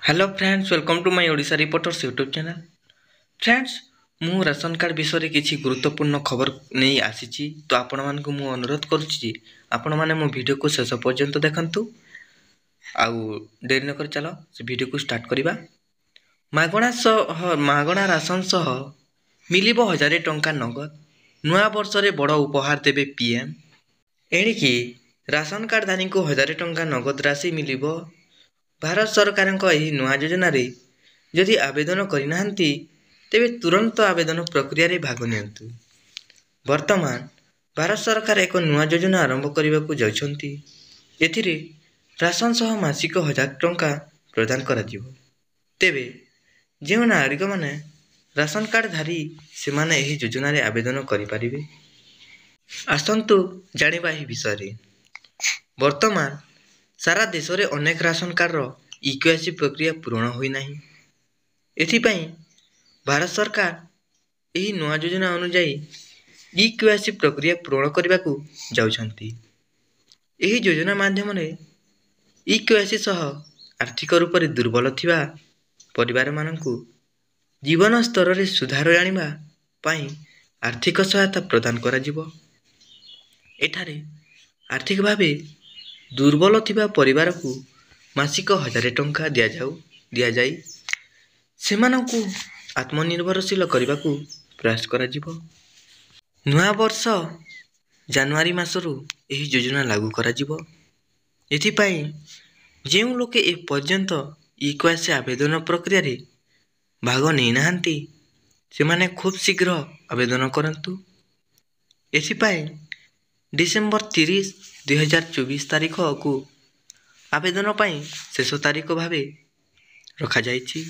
Hello friends, welcome to my Odisha reporters YouTube channel. Friends, मु ration card विषय किसी गुरुत्वपूर्ण खबर नहीं आसी तो आपण मानक मु अनुरोध करुच्ची आपण माने मो वीडियो को शेष पर्यंत देखंतु। आउ देरी न कर चलो से वीडियो को स्टार्ट करिबा। मागणा राशन सह मिलिबो 1000 टंका नगद। नुआ वर्ष रे बड़ उपहार देबे पीएम। एणिकी राशन कार्डधारी को 1000 टंका नगद राशि मिलिबो। भारत सरकार नुआ योजना रे जदि आवेदन करना तेबे तुरंत आवेदन प्रक्रिया रे भाग नियंतु। वर्तमान भारत सरकार एक नुआ योजना आरंभ करने को जाउछंती। एथिरे राशन सह मासिक 1000 टंका प्रदान करा जिवो। तेबे जेउ नागरिक माने राशन कार्ड धारी से माने एही योजना रे आवेदन करि परिबे। आसंतु जानिबा एही विषय रे। वर्तमान सारा देश रे अनेक राशन कार्ड रो इक्वेसी प्रक्रिया पूर्ण होई नाही। एथिपाई भारत सरकार एही नुआ योजना अनुଯାयी इक्वेसी प्रक्रिया पूर्ण करने को जाउछंती। एही योजना माध्यम रे इक्वेसी सह आर्थिक रूप से दुर्बल थिबा परिवार माननकु जीवन स्तर रे सुधार आनिबा पाई आर्थिक सहायता प्रदान करा जिवो। एठारे आर्थिक भावे दुर्बल थिबा परिवार को मासिक 1000 टंका दिया जाई सेमानकु आत्मनिर्भरशील करने को प्रयास करा जिवो। नुआ वर्ष जनवरी मासरु एही योजना लागू करा जिवो। एथिपाई जेउ लोके ए पर्यंत इक्वेसी आवेदन प्रक्रिया रे भाग नै नाहंती सेमाने खूब शीघ्र आवेदन करंतु। एथिपाई डिसेंबर 30, 2024 तारीख को आवेदन पाई शेष तारीख भावे रखा जाइछि।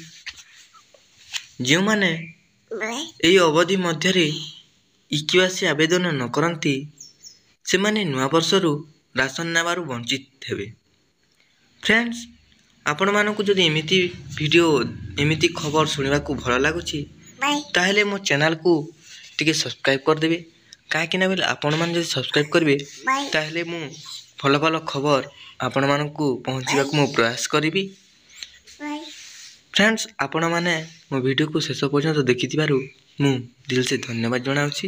जो माने एई अवधि मध्य रे इक्वेसी आवेदन न करंती से माने नुआ वर्षरु राशन नेबारु वंचित हेबे। फ्रेंड्स, आपण मानकु जदि एमिति वीडियो एमिति खबर सुनिबा को भल लागुछि ताहेले मो चैनल को टिके सब्सक्राइब कर देबे। काहे ना बेले आपण मान जदि सब्सक्राइब करबे ताहेले मु भल भल खबर आपण मानकु पहुंचीबा को मु प्रयास करिबी। फ्रेंड्स, आपण माने मो वीडियो को शेष पर्यंत देखिथिबारु मु दिल से धन्यवाद जणाउछि।